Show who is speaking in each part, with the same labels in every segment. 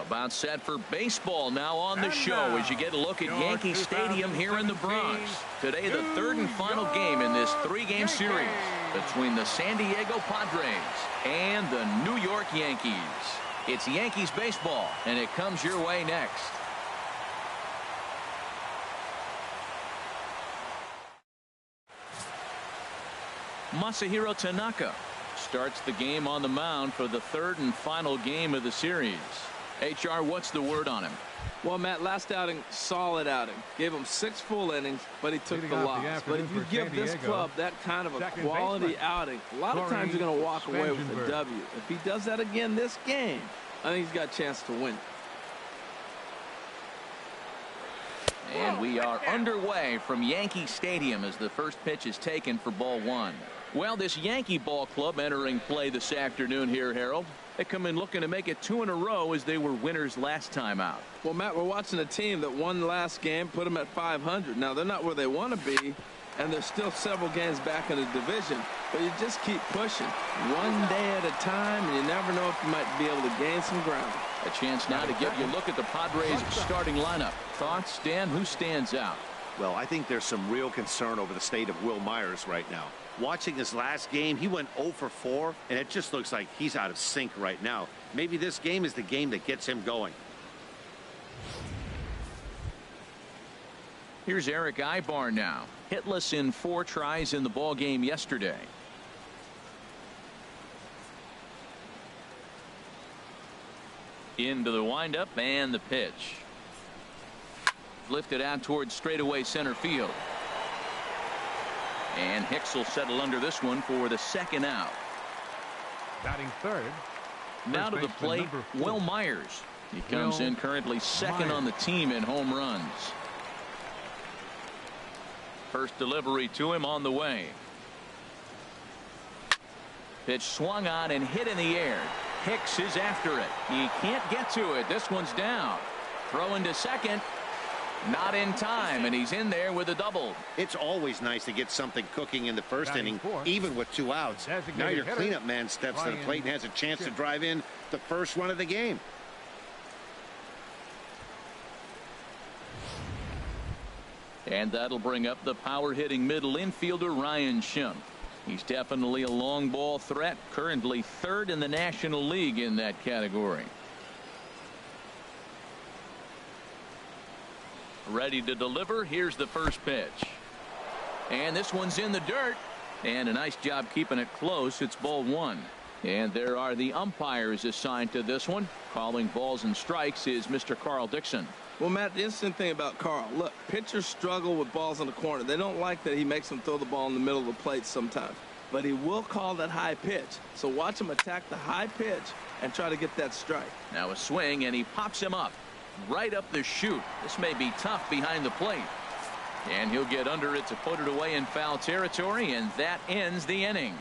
Speaker 1: About set for baseball now on the show as you get a look at Yankee Stadium here in the Bronx. Today, the third and final game in this three-game series between the San Diego Padres and the New York Yankees. It's Yankees baseball, and it comes your way next. Masahiro Tanaka starts the game on the mound for the third and final game of the series. HR, what's the word on him?
Speaker 2: Well, Matt, last outing, solid outing. Gave him 6 full innings, but he took the loss. But if you give this club that kind of a quality outing, a lot of times you're going to walk away with a W. If he does that again this game, I think he's got a chance to win.
Speaker 1: And we are underway from Yankee Stadium as the first pitch is taken for ball 1. Well, this Yankee ball club entering play this afternoon here, Harold. They come in looking to make it 2 in a row as they were winners last time out.
Speaker 2: Well, Matt, we're watching a team that won the last game, put them at 500. Now, they're not where they want to be, and they're still several games back in the division. But you just keep pushing one day at a time, and you never know if you might be able to gain some ground.
Speaker 1: A chance now to get you a look at the Padres starting lineup. Thoughts, Dan? Who stands out?
Speaker 3: Well, I think there's some real concern over the state of Will Myers right now. Watching his last game, he went 0 for 4, and it just looks like he's out of sync right now. Maybe this game is the game that gets him going.
Speaker 1: Here's Eric Ibar now. Hitless in 4 tries in the ball game yesterday. Into the windup and the pitch. Lifted out towards straightaway center field. And Hicks will settle under this one for the second out.
Speaker 4: Batting third.
Speaker 1: Now to the plate, Will Myers. He comes in currently second on the team in home runs. First delivery to him on the way. Pitch swung on and hit in the air. Hicks is after it. He can't get to it. This one's down. Throw into second. Not in time, and he's in there with a double.
Speaker 3: It's always nice to get something cooking in the first inning, even with 2 outs. Now your cleanup man steps to the plate and has a chance to drive in the first run of the game.
Speaker 1: And that'll bring up the power-hitting middle infielder Ryan Schimpf. He's definitely a long ball threat, currently 3rd in the National League in that category. Ready to deliver. Here's the first pitch. And this one's in the dirt. And a nice job keeping it close. It's ball 1. And there are the umpires assigned to this one. Calling balls and strikes is Mr. Carl Dixon.
Speaker 2: Well, Matt, the interesting thing about Carl, look, pitchers struggle with balls in the corner. They don't like that he makes them throw the ball in the middle of the plate sometimes. But he will call that high pitch. So watch him attack the high pitch and try to get that strike.
Speaker 1: Now a swing, and he pops him up. Right up the chute. This may be tough behind the plate. And he'll get under it to put it away in foul territory, and that ends the inning.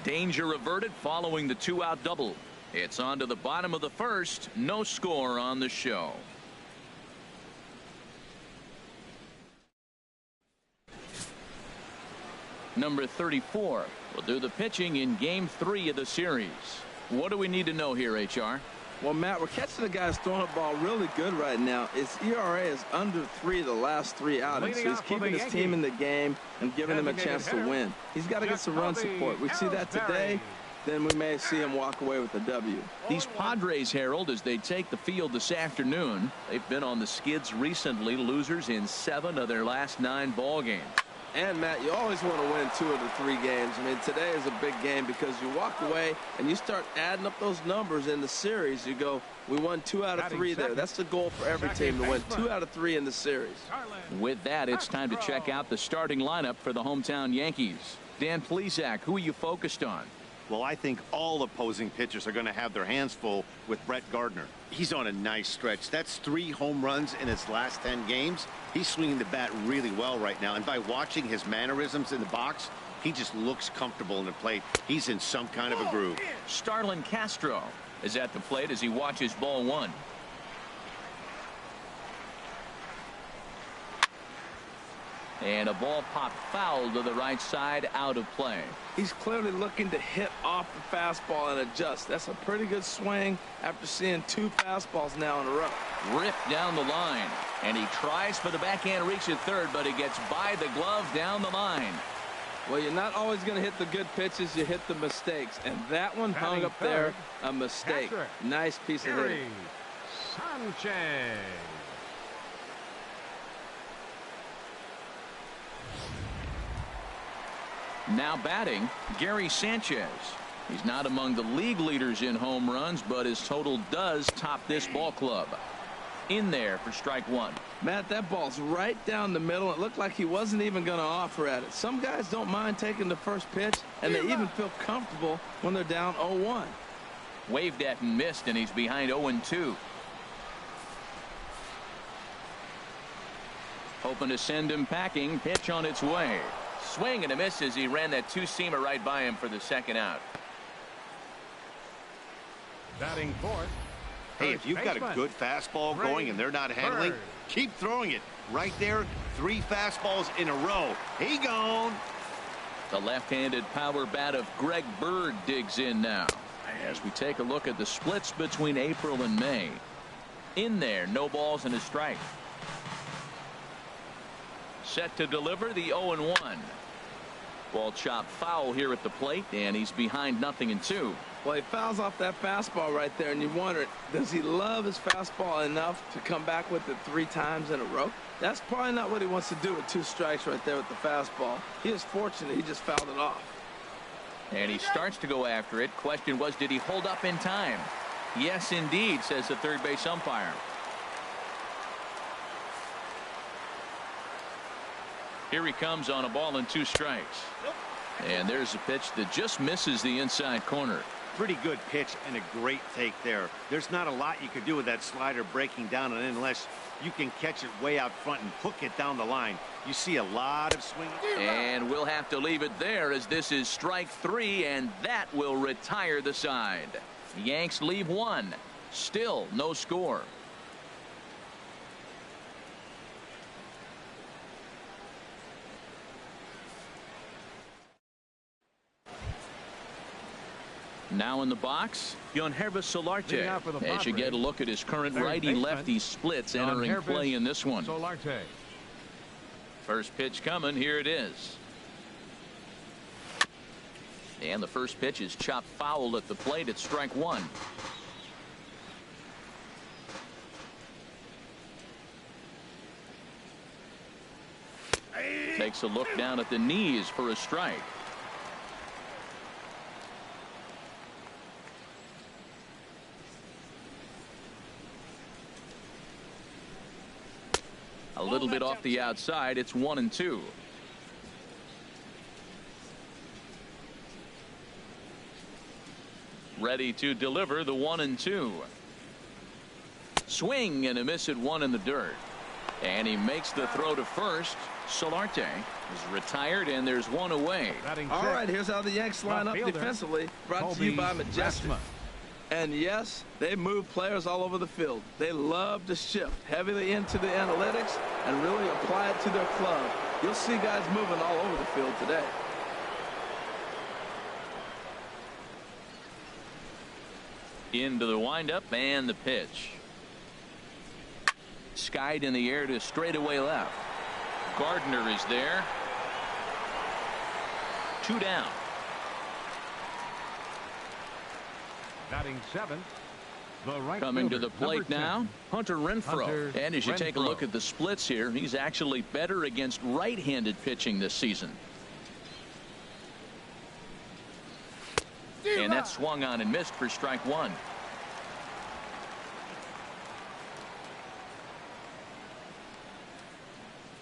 Speaker 1: Danger averted following the 2-out double. It's on to the bottom of the first. No score on the show. Number 34 will do the pitching in game 3 of the series. What do we need to know here, HR?
Speaker 2: Well, Matt, we're catching a guy who's throwing the ball really good right now. His ERA is under 3 the last 3 outings. So he's keeping his team in the game and giving them a chance to win. He's got to get some run support. We see that today, then we may see him walk away with a W.
Speaker 1: These Padres, Harold, as they take the field this afternoon, they've been on the skids recently, losers in 7 of their last 9 ball games.
Speaker 2: And, Matt, you always want to win 2 of the 3 games. I mean, today is a big game because you walk away and you start adding up those numbers in the series. You go, we won 2 out of 3 there. That's the goal for every team, to win 2 out of 3 in the series.
Speaker 1: With that, it's time to check out the starting lineup for the hometown Yankees. Dan Plesac, who are you focused on?
Speaker 3: Well, I think all opposing pitchers are going to have their hands full with Brett Gardner. He's on a nice stretch. That's 3 home runs in his last 10 games. He's swinging the bat really well right now. And by watching his mannerisms in the box, he just looks comfortable in the plate. He's in some kind of a groove.
Speaker 1: Starlin Castro is at the plate as he watches ball 1. And a ball popped foul to the right side, out of play.
Speaker 2: He's clearly looking to hit off the fastball and adjust. That's a pretty good swing after seeing 2 fastballs now in a row.
Speaker 1: Ripped down the line, and he tries for the backhand reach at third, but he gets by the glove down the line.
Speaker 2: Well, you're not always going to hit the good pitches. You hit the mistakes, and that one hung up there, a mistake. Nice piece of hitting.
Speaker 4: Sanchez.
Speaker 1: Now batting, Gary Sanchez. He's not among the league leaders in home runs, but his total does top this ball club. In there for strike 1.
Speaker 2: Matt, that ball's right down the middle. It looked like he wasn't even going to offer at it. Some guys don't mind taking the first pitch, and they even feel comfortable when they're down 0-1.
Speaker 1: Waved at and missed, and he's behind 0-2. Hoping to send him packing. Pitch on its way. Swing and a miss as he ran that 2-seamer right by him for the second out.
Speaker 4: Batting fourth.
Speaker 3: Hey, if you've got a good fastball going and they're not handling, keep throwing it. Right there, 3 fastballs in a row. He gone.
Speaker 1: The left-handed power bat of Greg Bird digs in now. As we take a look at the splits between April and May. In there, no balls and a strike. Set to deliver the 0-1. Ball chopped foul here at the plate, and he's behind 0-2.
Speaker 2: Well, he fouls off that fastball right there, and you wonder, does he love his fastball enough to come back with it 3 times in a row? That's probably not what he wants to do with 2 strikes right there with the fastball. He is fortunate he just fouled it off.
Speaker 1: And he starts to go after it. Question was, did he hold up in time? Yes, indeed, says the third base umpire. Here he comes on a ball and 2 strikes. And there's a pitch that just misses the inside corner.
Speaker 3: Pretty good pitch and a great take there. There's not a lot you could do with that slider breaking down, and unless you can catch it way out front and hook it down the line. You see a lot of swing.
Speaker 1: And we'll have to leave it there, as this is strike 3, and that will retire the side. Yanks leave 1. Still no score. Now in the box, Yonhervis Solarte. As you get a look at his current righty-lefty splits entering play in this one.
Speaker 4: Solarte.
Speaker 1: First pitch coming. Here it is. And the first pitch is chopped foul at the plate at strike 1. Takes a look down at the knees for a strike. A little bit off the outside. It's 1-2. Ready to deliver the 1-2. Swing and a miss at 1 in the dirt. And he makes the throw to first. Solarte is retired, and there's 1 away.
Speaker 2: All right, here's how the Yanks line up defensively. Brought to you by Majestic. And yes, they move players all over the field. They love to shift heavily into the analytics and really apply it to their club. You'll see guys moving all over the field today.
Speaker 1: Into the windup and the pitch. Skied in the air to straightaway left. Gardner is there. 2 down.
Speaker 4: Batting 7th, the right
Speaker 1: coming
Speaker 4: fielder,
Speaker 1: to the plate now, Hunter Renfroe. And as you take a look at the splits here, he's actually better against right-handed pitching this season. And that swung on and missed for strike 1.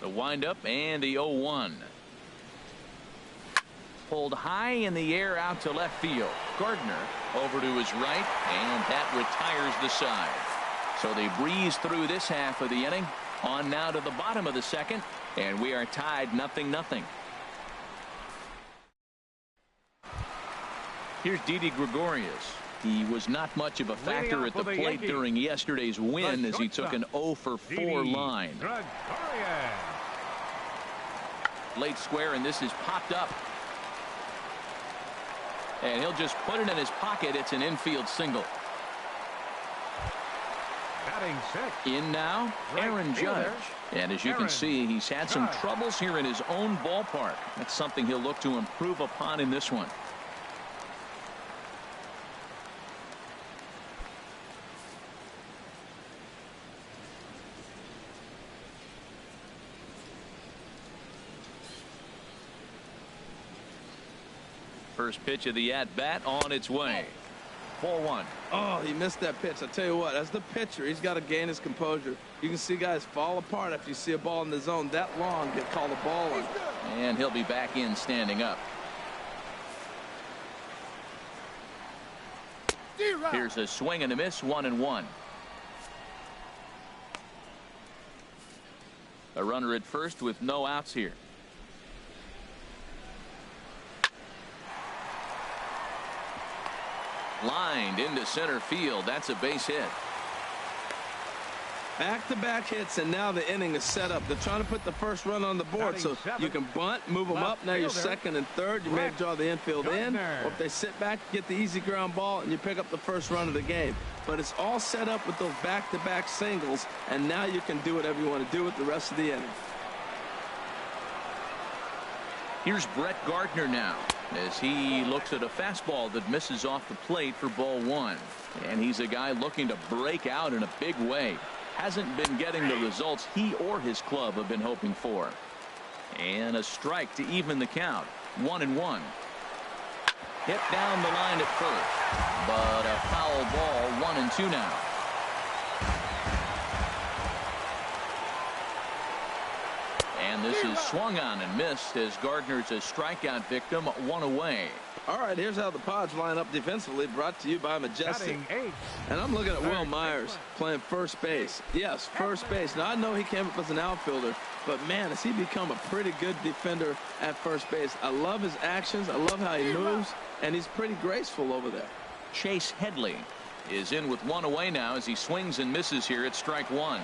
Speaker 1: The windup and the 0-1. Pulled high in the air out to left field. Gardner over to his right, and that retires the side. So they breeze through this half of the inning. On now to the bottom of the second, and we are tied 0-0. Here's Didi Gregorius. He was not much of a factor at the plate during yesterday's win as he took an 0-for-4 line. late square, and this is popped up. And he'll just put it in his pocket. It's an infield single.
Speaker 4: Batting six.
Speaker 1: In now, Aaron Judge. And as you can see, he's had some troubles here in his own ballpark. That's something he'll look to improve upon in this one. First pitch of the at-bat on its way. 4-1.
Speaker 2: Oh, he missed that pitch. I tell you what, as the pitcher, he's got to gain his composure. You can see guys fall apart after you see a ball in the zone that long get called a ball on.
Speaker 1: And he'll be back in standing up. Here's a swing and a miss, 1-1. A runner at first with no outs here. Lined into center field. That's a base hit.
Speaker 2: Back-to-back hits, and now the inning is set up. They're trying to put the first run on the board, so you can bunt, move them up. Now you're second and third. You may draw the infield in, or if they sit back, get the easy ground ball, and you pick up the first run of the game. But it's all set up with those back-to-back singles, and now you can do whatever you want to do with the rest of the inning.
Speaker 1: Here's Brett Gardner now as he looks at a fastball that misses off the plate for ball one. And he's a guy looking to break out in a big way. Hasn't been getting the results he or his club have been hoping for. And a strike to even the count. 1-1. Hit down the line at first, but a foul ball. 1-2 now. And this is swung on and missed as Gardner's a strikeout victim. One away.
Speaker 2: All right, here's how the Pods line up defensively, brought to you by Majestic. And I'm looking at Will Myers playing first base. Yes, first base. Now, I know he came up as an outfielder, but, man, has he become a pretty good defender at first base. I love his actions. I love how he moves, and he's pretty graceful over there.
Speaker 1: Chase Headley is in with one away now as he swings and misses here at strike one.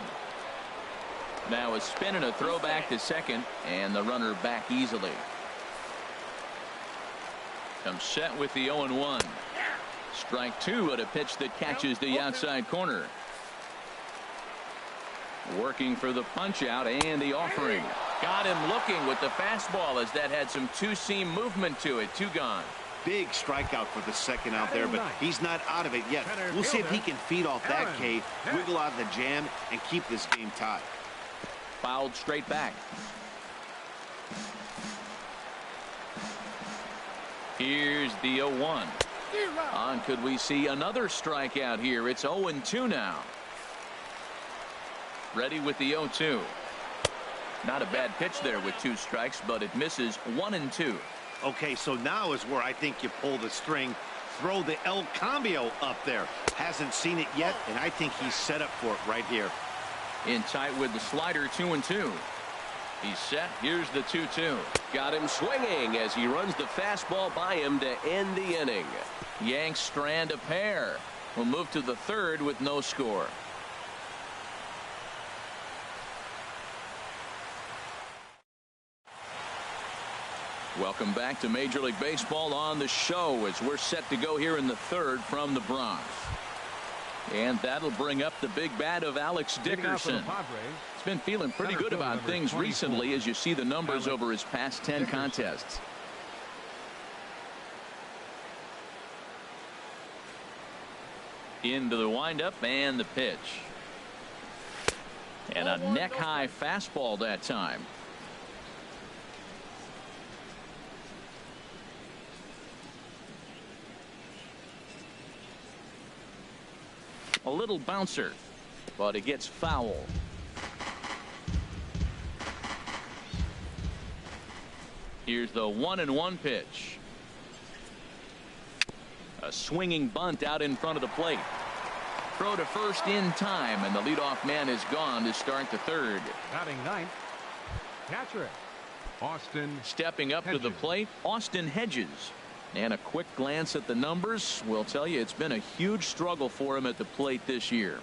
Speaker 1: Now a spin and a throw back to second, and the runner back easily. Comes set with the 0-1. Strike two at a pitch that catches the outside corner. Working for the punch out and the offering. Got him looking with the fastball as that had some two-seam movement to it. Two gone.
Speaker 3: Big strikeout for the second out there, but he's not out of it yet. We'll see if he can feed off that K, wiggle out of the jam, and keep this game tied.
Speaker 1: Fouled straight back. Here's the 0-1. On could we see another strikeout here? It's 0-2 now. Ready with the 0-2. Not a bad pitch there with two strikes, but it misses. 1-2.
Speaker 3: Okay, so now is where I think you pull the string. Throw the El Cambio up there. Hasn't seen it yet, and I think he's set up for it right here.
Speaker 1: In tight with the slider. 2-2. He's set. Here's the 2-2.
Speaker 5: Got him swinging as he runs the fastball by him to end the inning.
Speaker 1: Yanks strand a pair. We'll move to the third with no score. Welcome back to Major League Baseball on the show as we're set to go here in the third from the Bronx. And that'll bring up the big bat of Alex Dickerson. He's been feeling pretty good about things recently as you see the numbers over his past 10 contests. Into the windup and the pitch. And a neck-high fastball that time. A little bouncer, but it gets foul. Here's the 1-1 pitch. A swinging bunt out in front of the plate. Throw to first in time, and the leadoff man is gone to start the third.
Speaker 4: Batting ninth, catcher Austin.
Speaker 1: Stepping up to the plate, Austin Hedges. And a quick glance at the numbers will tell you it's been a huge struggle for him at the plate this year.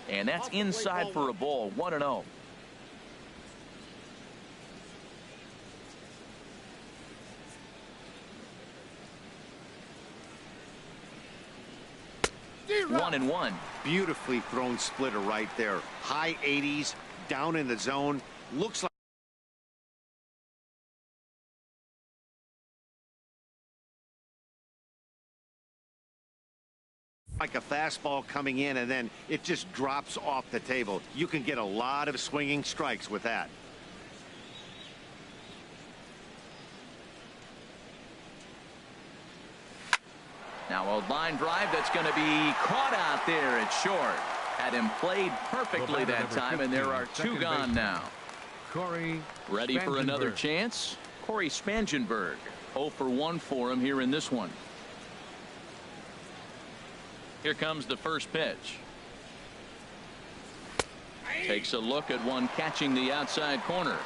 Speaker 1: And that's inside for a ball. 1-0. 1-1.
Speaker 3: Beautifully thrown splitter right there. High 80s, down in the zone. Looks like a fastball coming in, and then it just drops off the table. You can get a lot of swinging strikes with that.
Speaker 1: Now a line drive that's going to be caught out there. It's short. Had him played perfectly that time, and there are two gone now.
Speaker 4: Corey
Speaker 1: ready for another
Speaker 4: Spangenberg.
Speaker 1: chance. Corey Spangenberg 0 for 1 for him here in this one. Here comes the first pitch. Takes a look at one catching the outside corner.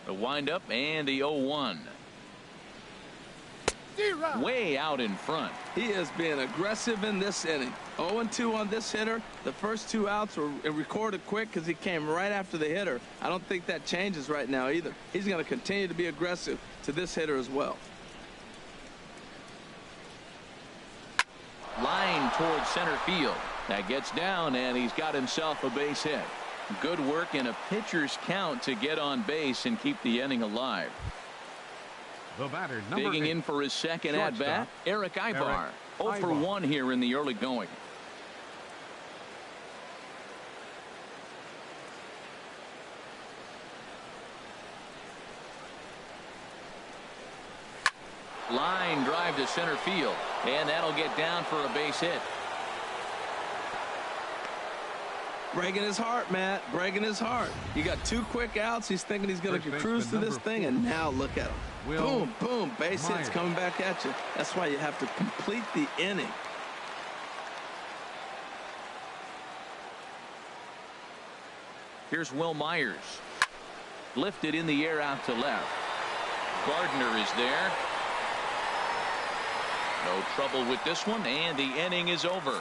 Speaker 1: The windup and the 0-1. Way out in front.
Speaker 2: He is being aggressive in this inning. 0-2 on this hitter. The first 2 outs were recorded quick because he came right after the hitter. I don't think that changes right now either. He's going to continue to be aggressive to this hitter as well.
Speaker 1: Line towards center field. That gets down, and he's got himself a base hit. Good work in a pitcher's count to get on base and keep the inning alive.
Speaker 4: The batter, number
Speaker 1: Digging
Speaker 4: 8.
Speaker 1: in for his second
Speaker 4: Shortstop,
Speaker 1: at-bat, Eric Ivar. 0 for
Speaker 4: Ivar.
Speaker 1: 1 here in the early going. Line drive to center field, and that'll get down for a base hit.
Speaker 2: Breaking his heart, Matt. Breaking his heart. You got 2 quick outs. He's thinking he's going to
Speaker 4: First
Speaker 2: cruise to
Speaker 4: baseman,
Speaker 2: this
Speaker 4: number
Speaker 2: thing,
Speaker 4: 4.
Speaker 2: and now look at him. Boom, boom. Base hits
Speaker 4: Myers.
Speaker 2: coming back at you. That's why you have to complete the inning.
Speaker 1: Here's Will Myers. Lifted in the air out to left. Gardner is there. No trouble with this one, and the inning is over.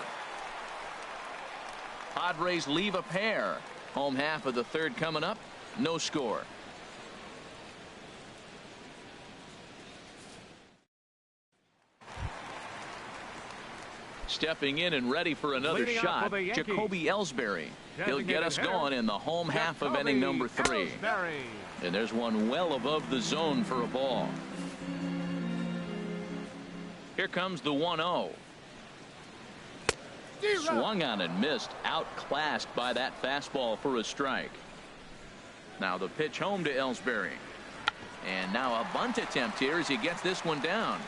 Speaker 1: Padres leave a pair. Home half of the third coming up. No score. Stepping in and ready for another
Speaker 4: Leading off
Speaker 1: shot,
Speaker 4: for the Yankees.
Speaker 1: Jacoby Ellsbury. He'll get us
Speaker 4: Designated
Speaker 1: going in the home half of
Speaker 4: Jacoby
Speaker 1: inning number 3.
Speaker 4: Ellsbury.
Speaker 1: And there's one well above the zone for a ball. Here comes the 1-0. Swung on and missed. Outclassed by that fastball for a strike. Now the pitch home to Ellsbury. And now a bunt attempt here as he gets this one down.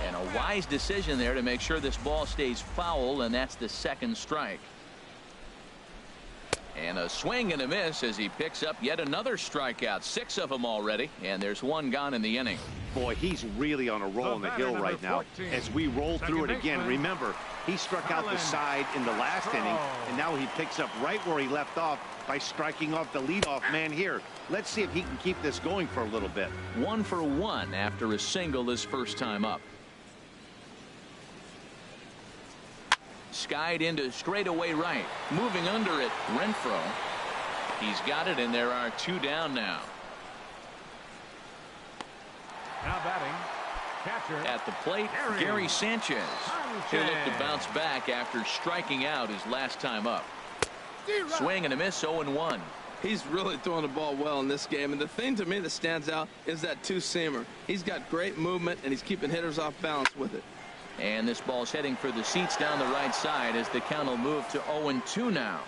Speaker 1: And a wise decision there to make sure this ball stays foul, and that's the second strike. And a swing and a miss as he picks up yet another strikeout. 6 of them already, and there's one gone in the inning.
Speaker 3: Boy, he's really on a roll on the hill right now. As we roll through it again, remember, he struck out the side in the last inning, and now he picks up right where he left off by striking off the leadoff man here. Let's see if he can keep this going for a little bit.
Speaker 1: 1 for 1 after a single his first time up. Skied into straightaway right. Moving under it, Renfroe. He's got it, and there are 2 down now.
Speaker 4: Now batting, catcher.
Speaker 1: At the plate, Gary Sanchez. He'll look to bounce back after striking out his last time up. Swing and a miss, 0-1.
Speaker 2: He's really throwing the ball well in this game, and the thing to me that stands out is that 2-seamer. He's got great movement, and he's keeping hitters off balance with it.
Speaker 1: And this ball's heading for the seats down the right side as the count will move to 0-2 now.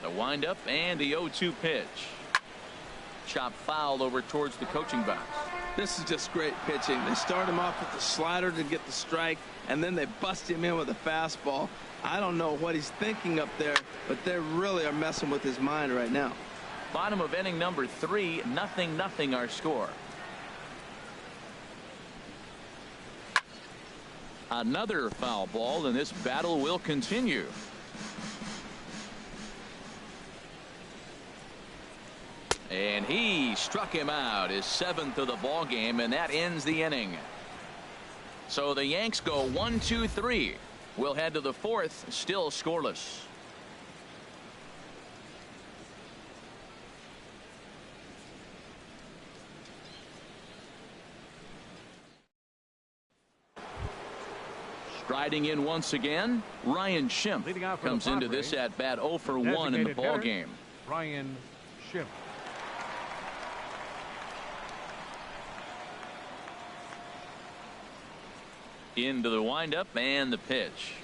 Speaker 1: The windup and the 0-2 pitch. Chop foul over towards the coaching box.
Speaker 2: This is just great pitching. They start him off with the slider to get the strike, and then they bust him in with a fastball. I don't know what he's thinking up there, but they really are messing with his mind right now.
Speaker 1: Bottom of inning number 3, 0-0 our score. Another foul ball, and this battle will continue. And he struck him out, his 7th of the ball game, and that ends the inning. So the Yanks go 1-2-3. We'll head to the 4th, still scoreless. Striding in once again, Ryan Schimpf comes into this at bat 0 for 1 in the ball game.
Speaker 4: Ryan Schimpf.
Speaker 1: Into the windup and the pitch.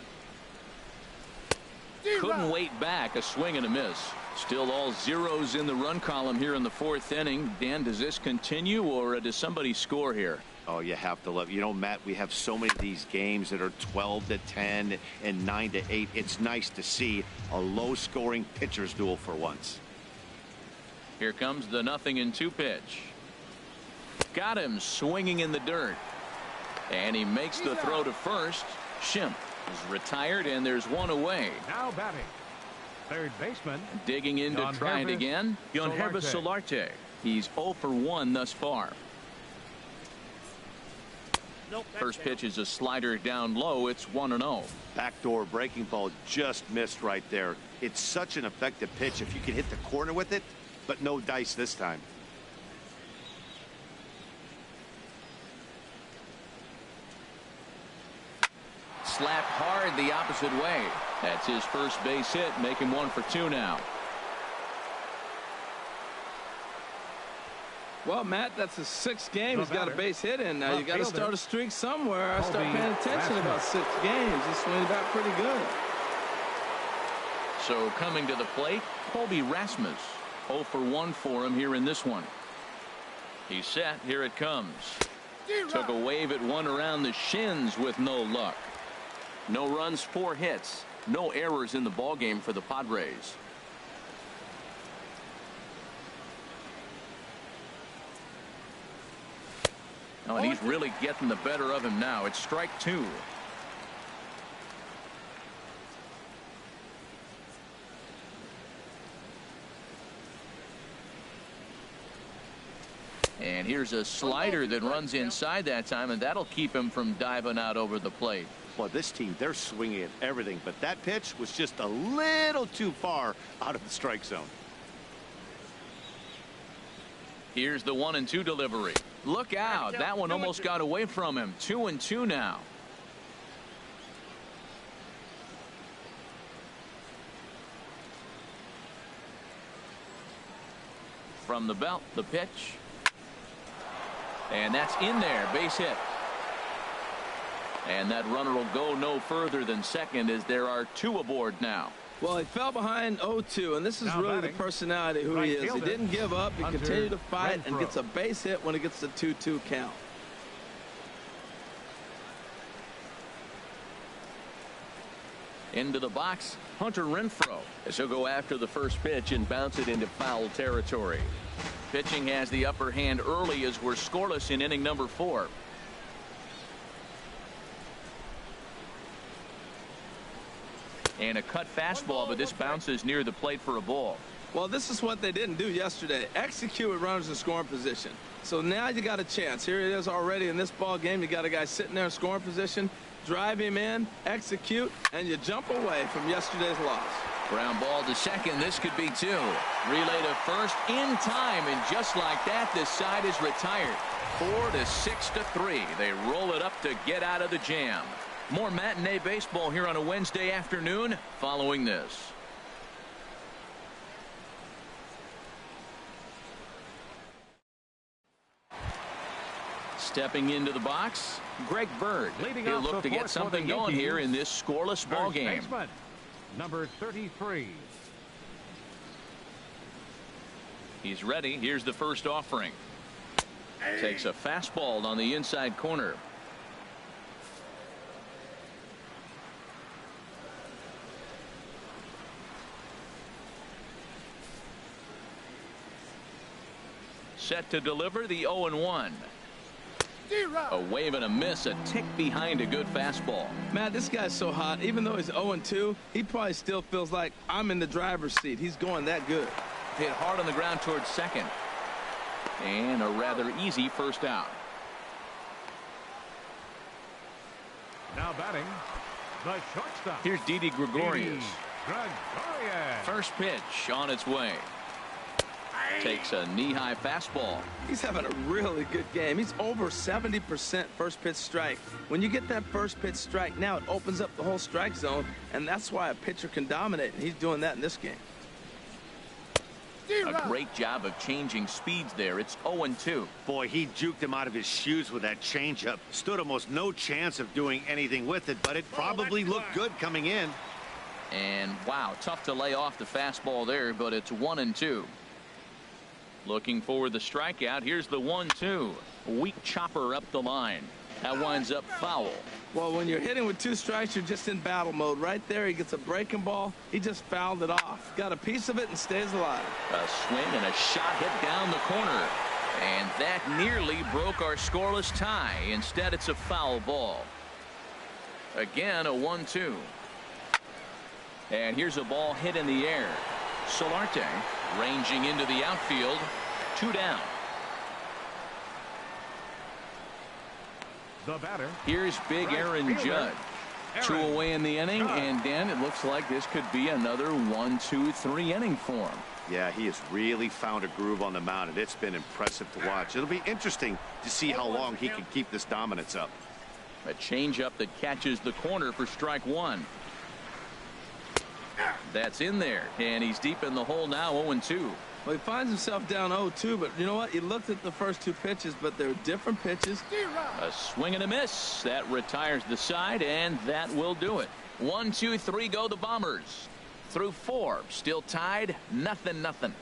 Speaker 1: Couldn't wait back. A swing and a miss. Still all zeros in the run column here in the 4th inning. Dan, does this continue or does somebody score here?
Speaker 3: Oh, you have to love, you know, Matt, we have so many of these games that are 12-10 and 9-8. It's nice to see a low scoring pitcher's duel for once.
Speaker 1: Here comes the 0-2 pitch. Got him swinging in the dirt. And he makes the throw to first. Schimpf is retired and there's one away.
Speaker 4: Now batting, third baseman.
Speaker 1: Digging in to try it again. Yonhervis Solarte. He's 0 for 1 thus far. First pitch is a slider down low. It's 1-0.
Speaker 3: Backdoor breaking ball just missed right there. It's such an effective pitch if you can hit the corner with it, but no dice this time.
Speaker 1: Slapped hard the opposite way. That's his first base hit. Make him 1 for 2 now.
Speaker 2: Well, Matt, that's his 6th game. He's got a base hit in now. You got to start a streak somewhere. I start paying attention about 6 games. He's swinging back pretty good.
Speaker 1: So coming to the plate, Colby Rasmus. 0 for 1 for him here in this one. He's set. Here it comes. Took a wave at one around the shins with no luck. No runs, 4 hits. No errors in the ballgame for the Padres. Oh, and he's really getting the better of him now. It's strike 2. And here's a slider that runs inside that time, and that'll keep him from diving out over the plate.
Speaker 3: Well, this team, they're swinging at everything, but that pitch was just a little too far out of the strike zone.
Speaker 1: Here's the 1-2 delivery. Look out. That one almost got away from him. 2-2 now. From the belt, the pitch. And that's in there. Base hit. And that runner will go no further than second as there are 2 aboard now.
Speaker 2: Well, he fell behind 0-2, and this is really the personality who he is. He didn't give up. He continued to fight and gets a base hit when it gets the 2-2 count.
Speaker 1: Into the box, Hunter Renfroe, as he'll go after the first pitch and bounce it into foul territory. Pitching has the upper hand early as we're scoreless in inning number 4. And a cut fastball, but this bounces near the plate for a ball.
Speaker 2: Well, this is what they didn't do yesterday. Execute with runners in scoring position. So now you got a chance. Here it is already in this ball game. You got a guy sitting there in scoring position. Drive him in, execute, and you jump away from yesterday's loss.
Speaker 1: Ground ball to second. This could be 2. Relay to first in time, and just like that, this side is retired. 4-6-3. They roll it up to get out of the jam. More matinee baseball here on a Wednesday afternoon following this. Stepping into the box, Greg Bird. He'll look to get something going here in this scoreless ball game.
Speaker 4: Number 33.
Speaker 1: He's ready. Here's the first offering. Takes a fastball on the inside corner. Set to deliver the 0-1. A wave and a miss, a tick behind a good fastball.
Speaker 2: Matt, this guy's so hot. Even though he's 0-2, he probably still feels like I'm in the driver's seat. He's going that good.
Speaker 1: Hit hard on the ground towards second. And a rather easy first out.
Speaker 4: Now batting, the shortstop.
Speaker 1: Here's Didi Gregorius.
Speaker 4: Gregorius.
Speaker 1: First pitch on its way. Takes a knee-high fastball.
Speaker 2: He's having a really good game. He's over 70% first pitch strike. When you get that first pitch strike, now it opens up the whole strike zone, and that's why a pitcher can dominate, and he's doing that in this game.
Speaker 1: A great job of changing speeds there. It's 0-2.
Speaker 3: Boy, he juked him out of his shoes with that changeup. Stood almost no chance of doing anything with it, but it probably looked good coming in.
Speaker 1: And wow, tough to lay off the fastball there, but it's 1-2. Looking for the strikeout. Here's the 1-2. Weak chopper up the line. That winds up foul.
Speaker 2: Well, when you're hitting with 2 strikes, you're just in battle mode. Right there, he gets a breaking ball. He just fouled it off. Got a piece of it and stays alive.
Speaker 1: A swing and a shot hit down the corner. And that nearly broke our scoreless tie. Instead, it's a foul ball. Again, a 1-2. And here's a ball hit in the air. Solarte ranging into the outfield. 2 down.
Speaker 4: The batter.
Speaker 1: Here's big Aaron Judge. 2 away in the inning, and Dan, it looks like this could be another 1-2-3 inning for him.
Speaker 3: Yeah, he has really found a groove on the mound, and it's been impressive to watch. It'll be interesting to see how long he can keep this dominance up.
Speaker 1: A changeup that catches the corner for strike 1. That's in there, and he's deep in the hole now. 0-2.
Speaker 2: Well, he finds himself down 0-2, but you know what? He looked at the first 2 pitches, but they're different pitches.
Speaker 1: A swing and a miss. That retires the side, and that will do it. 1-2-3 go the Bombers. Through 4, still tied, 0-0.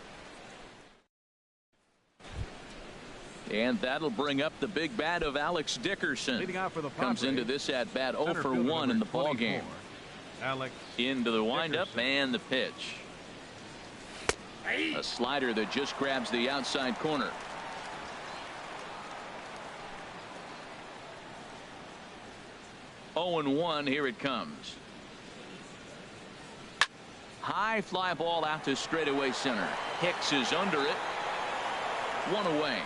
Speaker 1: And that'll bring up the big bat of Alex Dickerson.
Speaker 4: Leading out for the
Speaker 1: Comes into this at bat 0 for 1 in the ball game.
Speaker 4: Alex
Speaker 1: Into the windup
Speaker 4: Dickerson.
Speaker 1: and the pitch. A slider that just grabs the outside corner. Oh and 1. Here it comes. High fly ball out to straightaway center. Hicks is under it. 1 away.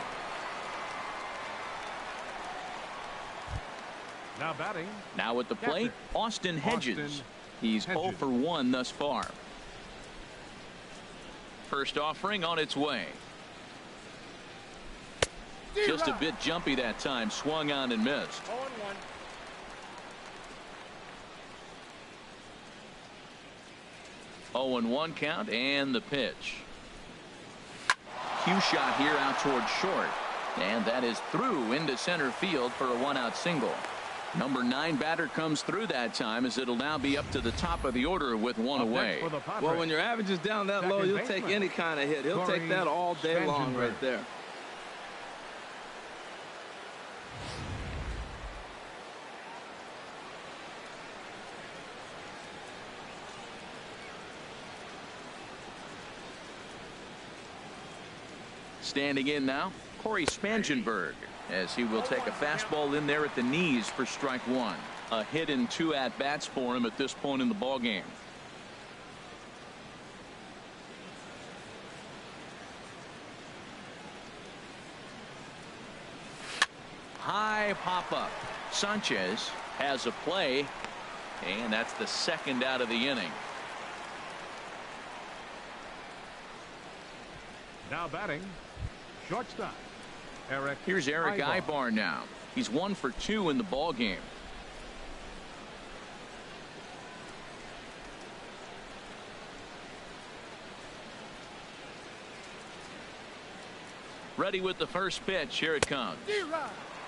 Speaker 4: Now batting.
Speaker 1: Now at the plate, Austin Hedges. He's 0 for 1 thus far. First offering on its way. Just a bit jumpy that time. Swung on and missed. 0-1 count and the pitch. Cue shot here out toward short. And that is through into center field for a 1-out single. Number 9 batter comes through that time, as it'll now be up to the top of the order with 1 away.
Speaker 2: Well, when your average is down that low, you'll take any kind of hit. He'll take that all day long right there.
Speaker 1: Standing in now, Corey Spangenberg, as he will take a fastball in there at the knees for strike 1. A hit in 2 at-bats for him at this point in the ball game. High pop-up. Sanchez has a play, and that's the 2nd out of the inning.
Speaker 4: Now batting, shortstop.
Speaker 1: Here's Eric Ibar now. He's 1 for 2 in the ball game. Ready with the first pitch. Here it comes.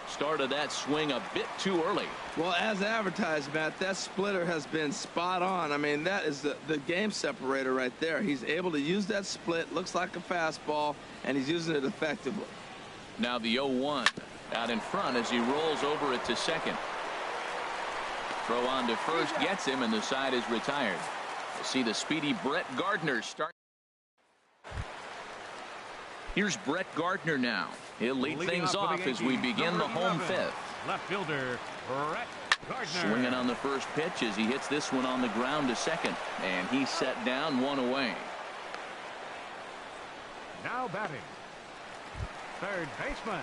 Speaker 1: Started that swing a bit too early.
Speaker 2: Well, as advertised, Matt, that splitter has been spot on. I mean, that is the game separator right there. He's able to use that split. Looks like a fastball, and he's using it effectively.
Speaker 1: Now the 0-1 out in front as he rolls over it to second. Throw on to first gets him, and the side is retired. You see the speedy Brett Gardner start. Here's Brett Gardner now. He'll lead things off as we begin the home 5th.
Speaker 4: Left fielder Brett Gardner.
Speaker 1: Swinging on the first pitch as he hits this one on the ground to second, and he's set down 1 away.
Speaker 4: Now batting, third baseman.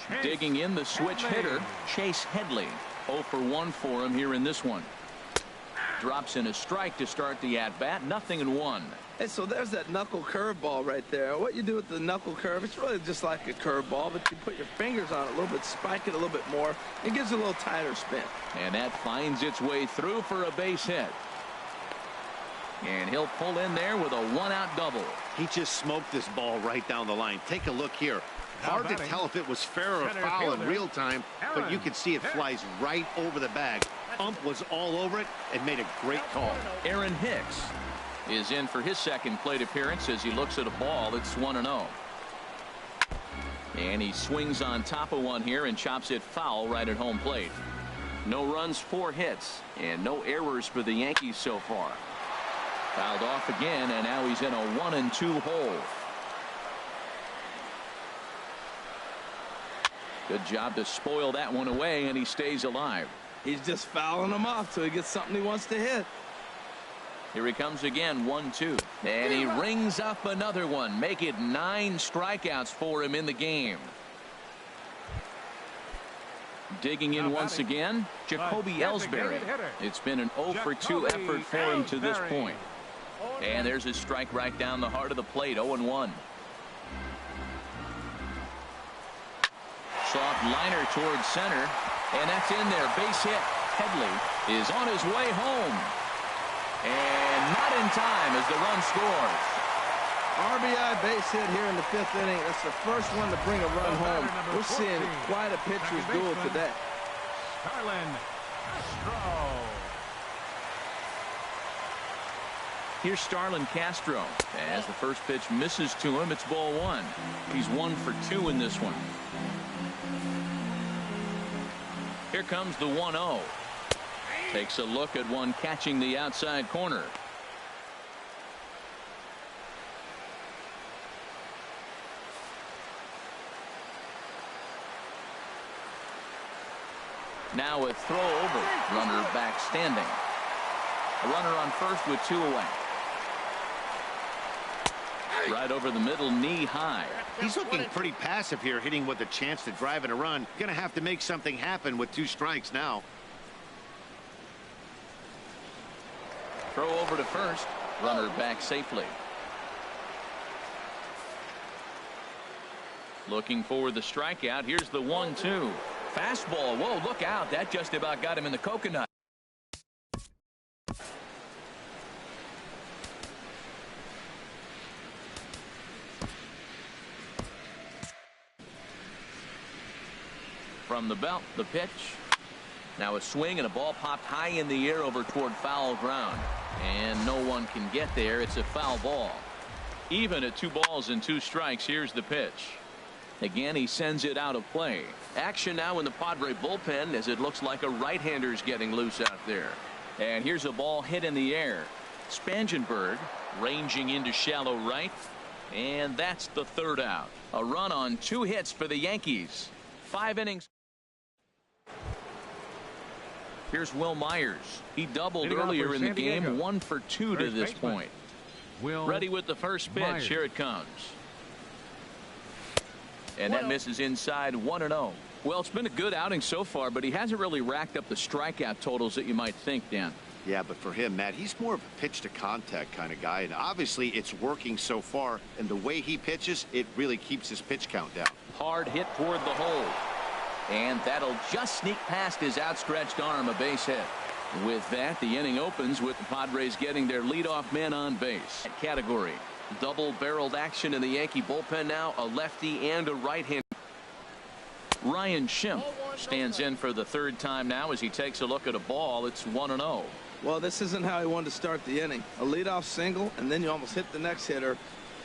Speaker 4: Chase
Speaker 1: Digging in the switch hitter, Chase Headley. 0 for 1 for him here in this one. Drops in a strike to start the at-bat. 0-1.
Speaker 2: Hey, so there's that knuckle curveball right there. What you do with the knuckle curve, it's really just like a curveball, but you put your fingers on it a little bit, spike it a little bit more, it gives it a little tighter spin.
Speaker 1: And that finds its way through for a base hit. And he'll pull in there with a one-out double.
Speaker 3: He just smoked this ball right down the line. Take a look here. Hard to tell if it was fair or foul in real time, but you can see it flies right over the bag. Ump was all over it and made a great call.
Speaker 1: Aaron Hicks is in for his second plate appearance as he looks at a ball. It's 1-0. And he swings on top of one here and chops it foul right at home plate. No runs, 4 hits, and no errors for the Yankees so far. Fouled off again, and now he's in a 1-2 hole. Good job to spoil that one away, and he stays alive.
Speaker 2: He's just fouling them off till he gets something he wants to hit.
Speaker 1: Here he comes again, 1-2. And he rings up another one. Make it 9 strikeouts for him in the game. Digging in once again, Jacoby Ellsbury. It's been an 0-for-2 effort for him to this point. And there's a strike right down the heart of the plate, 0-1. Soft liner towards center, and that's in there. Base hit. Headley is on his way home. And not in time as the run scores.
Speaker 2: RBI base hit here in the 5th inning. That's the first one to bring a run home. We're seeing quite a pitcher's duel today.
Speaker 4: Starlin Castro.
Speaker 1: Here's Starlin Castro. As the first pitch misses to him, it's ball 1. He's 1 for 2 in this one. Here comes the 1-0. Takes a look at one catching the outside corner. Now a throw over. Runner back standing. A runner on first with 2 away. Right over the middle, knee high.
Speaker 3: He's looking pretty passive here, hitting with a chance to drive in a run. Gonna have to make something happen with 2 strikes now.
Speaker 1: Throw over to first. Runner back safely. Looking for the strikeout. Here's the 1-2. Fastball. Whoa, look out. That just about got him in the coconut. From the belt, the pitch. Now a swing and a ball popped high in the air over toward foul ground. And no one can get there. It's a foul ball. Even at 2 balls and 2 strikes, here's the pitch. Again, he sends it out of play. Action now in the Padre bullpen as it looks like a right-hander's getting loose out there. And here's a ball hit in the air. Spangenberg ranging into shallow right. And that's the 3rd out. A run on 2 hits for the Yankees. 5 innings. Here's Will Myers. He doubled earlier in the game. 1 for 2 to this point. Ready with the first pitch. Here it comes. And that misses inside. 1-0. Well, it's been a good outing so far, but he hasn't really racked up the strikeout totals that you might think, Dan.
Speaker 3: Yeah, but for him, Matt, he's more of a pitch to contact kind of guy, and obviously it's working so far, and the way he pitches, it really keeps his pitch count down.
Speaker 1: Hard hit toward the hole. And that'll just sneak past his outstretched arm, a base hit. With that, the inning opens with the Padres getting their leadoff man on base. Category. Double-barreled action in the Yankee bullpen now. A lefty and a right-hander. Ryan Schimpf stands in for the 3rd time now as he takes a look at a ball. It's 1-0.
Speaker 2: Well, this isn't how he wanted to start the inning. A leadoff single, and then you almost hit the next hitter.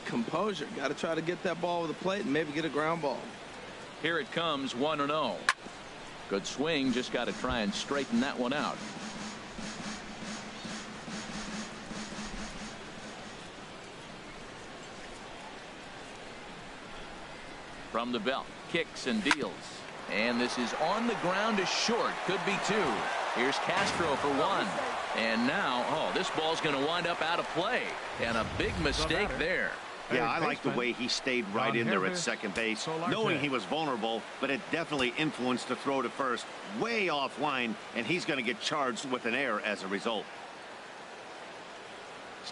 Speaker 2: Composure. Got to try to get that ball with the plate and maybe get a ground ball.
Speaker 1: Here it comes, 1-0. Good swing. Just got to try and straighten that one out. From the belt, kicks and deals. And this is on the ground to short. Could be 2. Here's Castro for 1. And now, this ball's going to wind up out of play. And a big mistake there.
Speaker 3: Yeah, I like the way he stayed right in there at second base, knowing he was vulnerable, but it definitely influenced the throw to first. Way offline, and he's going to get charged with an error as a result.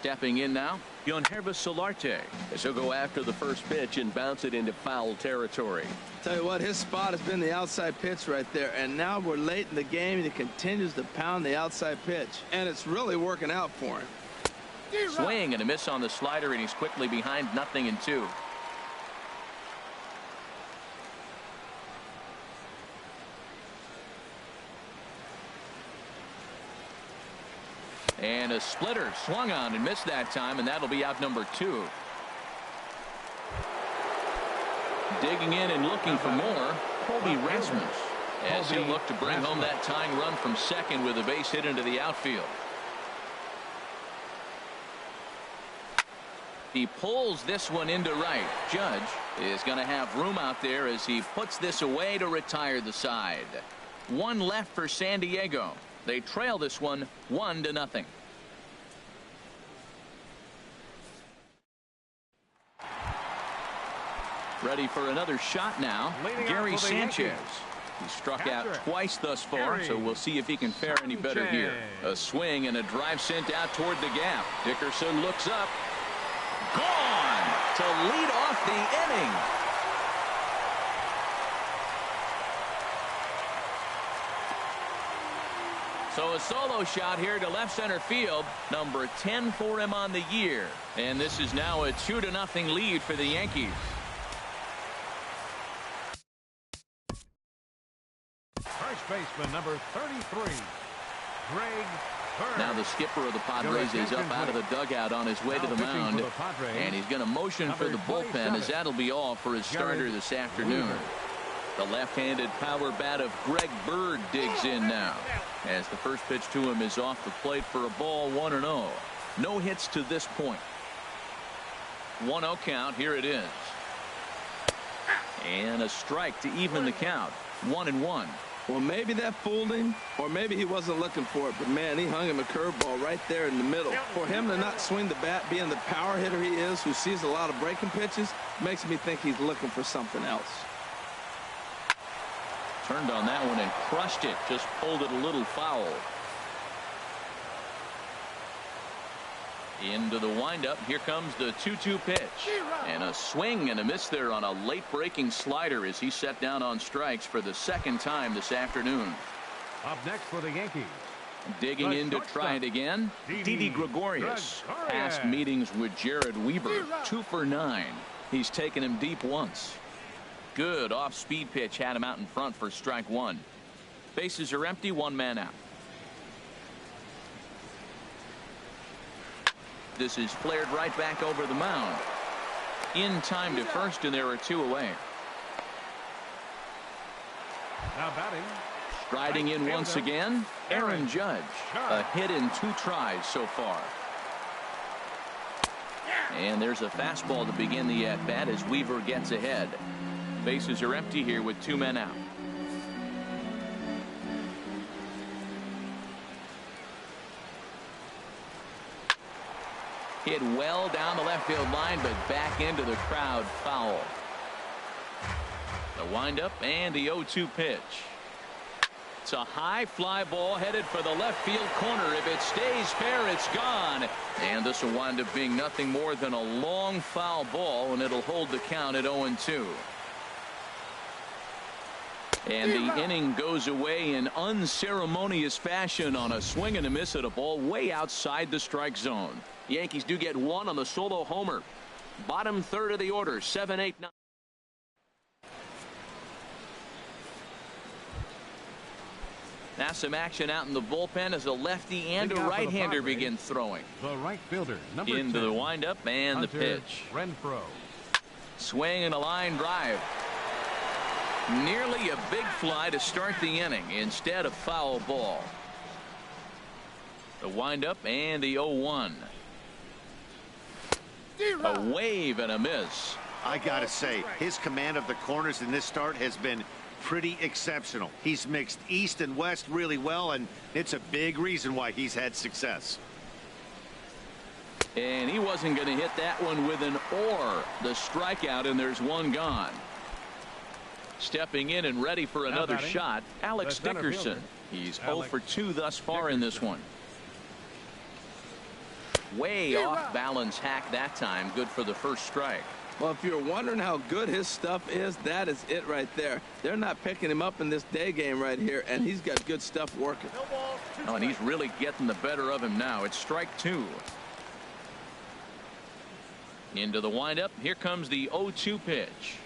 Speaker 1: Stepping in now, Yonhervis Solarte,
Speaker 5: as he'll go after the first pitch and bounce it into foul territory.
Speaker 2: Tell you what, his spot has been the outside pitch right there, and now we're late in the game and he continues to pound the outside pitch, and it's really working out for him.
Speaker 1: Swing and a miss on the slider, and he's quickly behind 0-2. And a splitter swung on and missed that time, and that'll be out number 2. Digging in and looking for more, Colby Rasmus, as he'll look to bring home that tying run from second with a base hit into the outfield. He pulls this one into right. Judge is going to have room out there as he puts this away to retire the side. One left for San Diego. They trail this one 1-0. Ready for another shot now. Gary Sanchez. He struck out twice thus far, so we'll see if he can fare any better here. A swing and a drive sent out toward the gap. Dickerson looks up. Gone to lead off the inning. So a solo shot here to left center field, number 10 for him on the year. And this is now a 2-0 lead for the Yankees.
Speaker 4: First baseman number 33, Greg Bird.
Speaker 1: Now the skipper of the Padres is up out of the dugout on his way to the mound, and he's going to motion for the bullpen, as that'll be all for his starter this afternoon. The left-handed power bat of Greg Bird digs in now, as the first pitch to him is off the plate for a ball, 1-0. No hits to this point. 1-0 count. Here it is, and a strike to even the count. 1-1.
Speaker 2: Well, maybe that fooled him, or maybe he wasn't looking for it, but man, he hung him a curveball right there in the middle. For him to not swing the bat, being the power hitter he is, who sees a lot of breaking pitches, makes me think he's looking for something else.
Speaker 1: Turned on that one and crushed it. Just pulled it a little foul. Into the windup. Here comes the 2-2 pitch. And a swing and a miss there on a late breaking slider as he set down on strikes for the second time this afternoon.
Speaker 4: Up next for the Yankees.
Speaker 1: Digging in to try it again. Didi Gregorius. Past meetings with Jared Weaver. 2 for 9. He's taken him deep once. Good off-speed pitch had him out in front for strike 1. Bases are empty, 1 man out. This is flared right back over the mound. In time to first, and there are 2 away.
Speaker 4: Now batting.
Speaker 1: Striding in once again, Aaron Judge. A hit in 2 tries so far. And there's a fastball to begin the at-bat as Weaver gets ahead. Bases are empty here with 2 men out. Hit well down the left field line, but back into the crowd, foul. The windup and the 0-2 pitch. It's a high fly ball headed for the left field corner. If it stays fair, it's gone. And this will wind up being nothing more than a long foul ball, and it'll hold the count at 0-2. And the inning goes away in unceremonious fashion on a swing and a miss at a ball way outside the strike zone. Yankees do get 1 on the solo homer. Bottom third of the order, 7, 8, 9. Now some action out in the bullpen as a lefty and a right-hander begin throwing.
Speaker 4: The right fielder, number
Speaker 1: into
Speaker 4: 10,
Speaker 1: the windup and
Speaker 4: Hunter
Speaker 1: the pitch.
Speaker 4: Renfroe.
Speaker 1: Swing and a line drive. Nearly a big fly to start the inning instead of foul ball. The windup and the 0-1. A wave and a miss.
Speaker 3: I gotta say, his command of the corners in this start has been pretty exceptional. He's mixed east and west really well, and it's a big reason why he's had success.
Speaker 1: And he wasn't going to hit that one with an or. The strikeout, and there's 1 gone. Stepping in and ready for another shot, Alex Dickerson. He's 0 for 2 thus far in this one. Way off balance hack that time. Good for the first strike.
Speaker 2: Well, if you're wondering how good his stuff is, that is it right there. They're not picking him up in this day game right here, and he's got good stuff working.
Speaker 1: Oh, and he's really getting the better of him now. It's strike 2. Into the windup. Here comes the 0-2 pitch.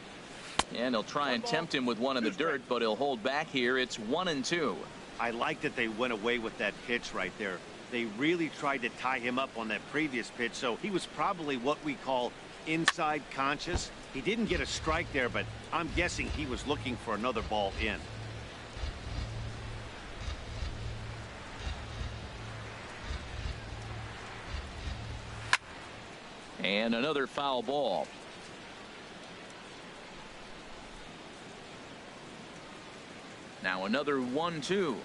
Speaker 1: And he'll try and tempt him with one in the dirt, but he'll hold back here. It's 1-2.
Speaker 3: I like that they went away with that pitch right there. They really tried to tie him up on that previous pitch, so he was probably what we call inside conscious. He didn't get a strike there, but I'm guessing he was looking for another ball in.
Speaker 1: And another foul ball. Now another 1-2.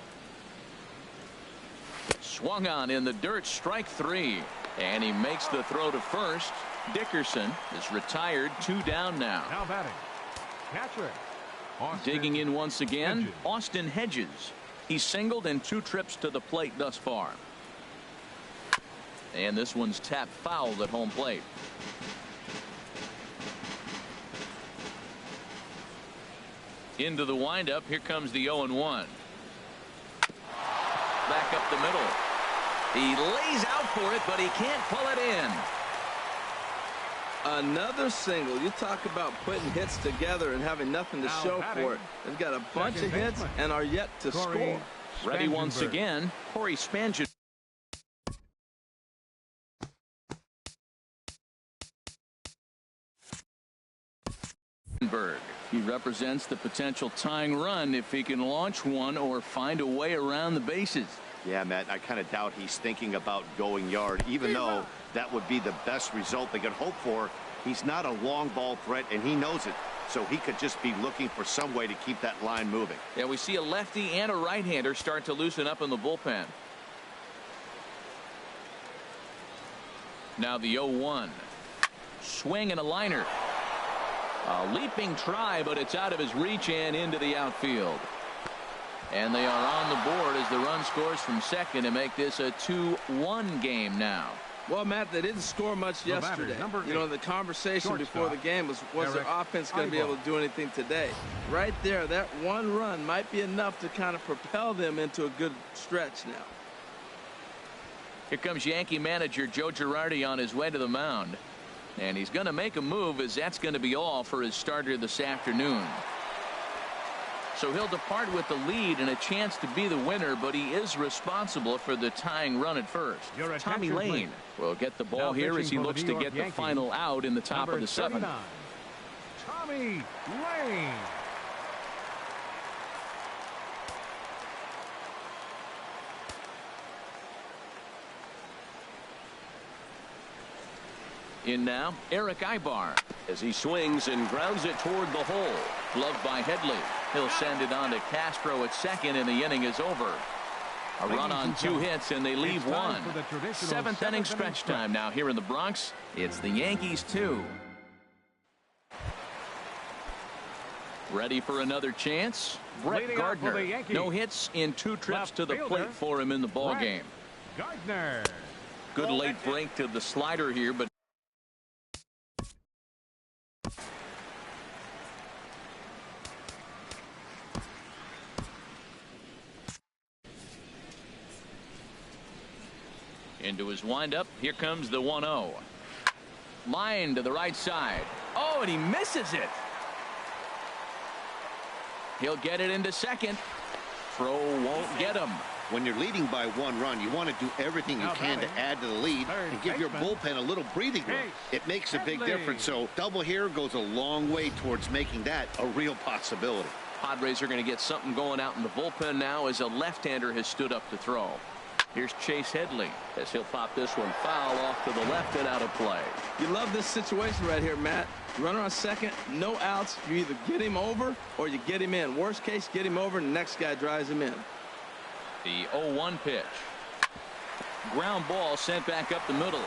Speaker 1: Swung on in the dirt, strike 3. And he makes the throw to first. Dickerson is retired, 2 down now.
Speaker 4: Now batting, catcher.
Speaker 1: Digging in once again,
Speaker 4: Hedges.
Speaker 1: Austin Hedges. He's singled in 2 trips to the plate thus far. And this one's tapped foul at home plate. Into the windup. Here comes the 0-1. Back up the middle. He lays out for it, but he can't pull it in.
Speaker 2: Another single. You talk about putting hits together and having nothing to
Speaker 4: Now
Speaker 2: show
Speaker 4: batting,
Speaker 2: for it. They've got a bunch of
Speaker 4: second
Speaker 2: hits
Speaker 4: baseman,
Speaker 2: and are yet to
Speaker 4: Corey
Speaker 2: score.
Speaker 1: Ready once
Speaker 4: Spangenberg.
Speaker 1: again, Corey Spangenberg. He represents the potential tying run if he can launch one or find a way around the bases.
Speaker 3: Yeah, Matt, I kind of doubt he's thinking about going yard, even though that would be the best result they could hope for. He's not a long ball threat, and he knows it, so he could just be looking for some way to keep that line moving.
Speaker 1: Yeah, we see a lefty and a right-hander start to loosen up in the bullpen. Now the 0-1. Swing and a liner. A leaping try, but it's out of his reach and into the outfield. And they are on the board as the run scores from second to make this a 2-1 game now.
Speaker 2: Well, Matt, they didn't score much
Speaker 4: The batter,
Speaker 2: yesterday.
Speaker 4: number
Speaker 2: You know,
Speaker 4: 8,
Speaker 2: the conversation before the
Speaker 4: shortstop,
Speaker 2: game was their
Speaker 4: Eric
Speaker 2: offense going to be
Speaker 4: Ivo.
Speaker 2: able to do anything today? Right there, that one run might be enough to kind of propel them into a good stretch now.
Speaker 1: Here comes Yankee manager Joe Girardi on his way to the mound. And he's going to make a move, as that's going to be all for his starter this afternoon. So he'll depart with the lead and a chance to be the winner, but he is responsible for the tying run at first.
Speaker 4: Your
Speaker 1: Tommy
Speaker 4: attention,
Speaker 1: Lane
Speaker 4: please.
Speaker 1: will get the ball
Speaker 4: Now
Speaker 1: here as he
Speaker 4: pitching for the
Speaker 1: looks
Speaker 4: New
Speaker 1: to
Speaker 4: York
Speaker 1: get the
Speaker 4: Yankees,
Speaker 1: final out in the top
Speaker 4: number
Speaker 1: of the 7th.
Speaker 4: 39, Tommy Lane.
Speaker 1: In now, Eric Ibar as he swings and grounds it toward the hole. Gloved by Headley. He'll send it on to Castro at second, and the inning is over. A run on 2 hits, and they leave
Speaker 4: It's time
Speaker 1: one.
Speaker 4: for the traditional
Speaker 1: 7th inning stretch time now here in the Bronx. It's the Yankees 2. Ready for another chance? Brett
Speaker 4: Leading off for the
Speaker 1: Gardner.
Speaker 4: Yankees.
Speaker 1: No hits in 2 trips
Speaker 4: Left
Speaker 1: to the
Speaker 4: fielder,
Speaker 1: plate for him in the ball
Speaker 4: Brett
Speaker 1: game.
Speaker 4: Gardner.
Speaker 1: Good late break to the slider here, but into his windup. Here comes the 1-0. Line to the right side. Oh, and he misses it. He'll get it into second. Throw won't get him.
Speaker 3: When you're leading by 1 run, you want to do everything you
Speaker 4: Now
Speaker 3: can to
Speaker 4: batting,
Speaker 3: add to the lead
Speaker 4: third
Speaker 3: and give your
Speaker 4: baseman,
Speaker 3: bullpen a little breathing room.
Speaker 4: Chase
Speaker 3: It makes a big
Speaker 4: Headley.
Speaker 3: difference, so double here goes a long way towards making that a real possibility.
Speaker 1: Padres are going to get something going out in the bullpen now as a left-hander has stood up to throw. Here's Chase Headley as he'll pop this one foul off to the left and out of play.
Speaker 2: You love this situation right here, Matt. Runner on second, no outs. You either get him over or you get him in. Worst case, get him over and the next guy drives him in.
Speaker 1: The 0-1 pitch. Ground ball sent back up the middle.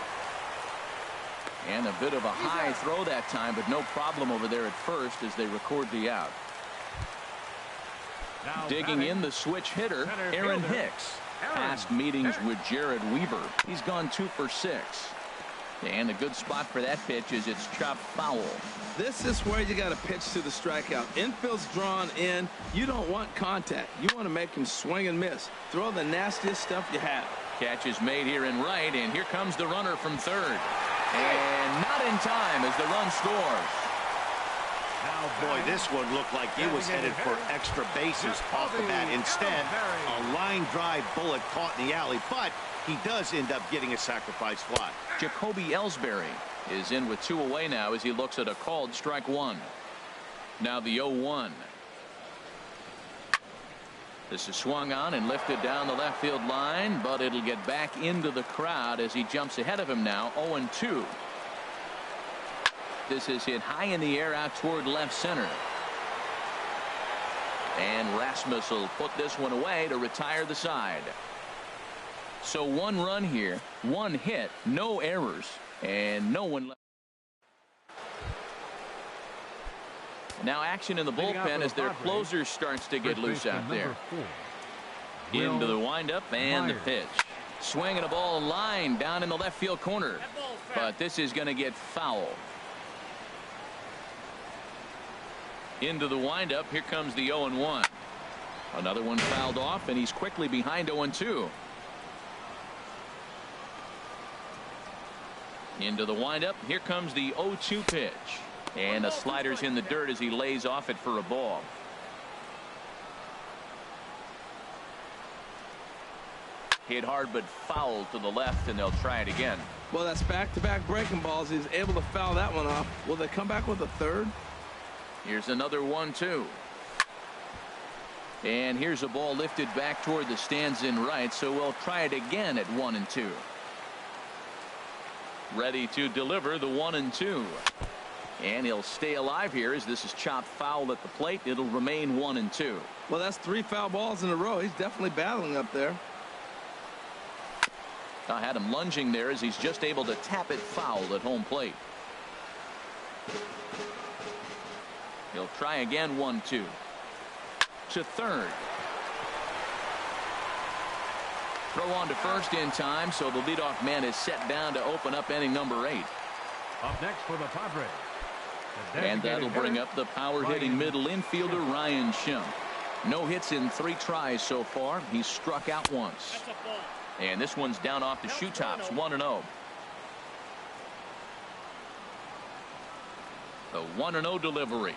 Speaker 1: And a bit of a high throw that time, but no problem over there at first as they record the out.
Speaker 4: Now
Speaker 1: Digging
Speaker 4: batting,
Speaker 1: in the switch hitter,
Speaker 4: center
Speaker 1: Aaron
Speaker 4: fielder,
Speaker 1: Hicks. past meetings with Jared Weaver. He's gone 2 for 6. And a good spot for that pitch is it's chopped foul.
Speaker 2: This is where you got to pitch to the strikeout. Infield's drawn in. You don't want contact. You want to make him swing and miss. Throw the nastiest stuff you have.
Speaker 1: Catch is made here in right, and here comes the runner from third. And not in time as the run scores.
Speaker 3: Boy, this one looked like it was headed for extra bases off the bat. Instead, a line drive bullet caught in the alley, but he does end up getting a sacrifice fly.
Speaker 1: Jacoby Ellsbury is in with 2 away now as he looks at a called strike 1. Now the 0-1. This is swung on and lifted down the left field line, but it'll get back into the crowd as he jumps ahead of him now. 0-2. This is hit high in the air out toward left center. And Rasmus will put this one away to retire the side. So 1 run here, 1 hit, no errors, and no one left. Now action in the bullpen as their closer starts to get loose out there. Into the windup and the pitch. Swinging a ball line down in the left field corner. But this is going to get foul. Into the windup. Here comes the 0-1. Another one fouled off, and he's quickly behind 0-2. Into the windup. Here comes the 0-2 pitch. And the slider's in the dirt as he lays off it for a ball. Hit hard but foul to the left, and they'll try it again.
Speaker 2: Well, that's back-to-back breaking balls. He's able to foul that one off. Will they come back with a third?
Speaker 1: Here's another 1-2. And here's a ball lifted back toward the stands in right, so we'll try it again at 1-2. Ready to deliver the 1-2. And he'll stay alive here as this is chopped foul at the plate. It'll remain 1-2.
Speaker 2: Well, that's 3 foul balls in a row. He's definitely battling up there.
Speaker 1: I had him lunging there as he's just able to tap it foul at home plate. He'll try again. 1-2 to third. Throw on to first in time, so the leadoff man is set down to open up inning number 8.
Speaker 4: Up next for the Padres.
Speaker 1: And that'll bring up the power-hitting middle infielder Ryan Schimpf. No hits in 3 tries so far. He's struck out once. And this one's down off the shoe tops. 1-0. The 1-0 delivery.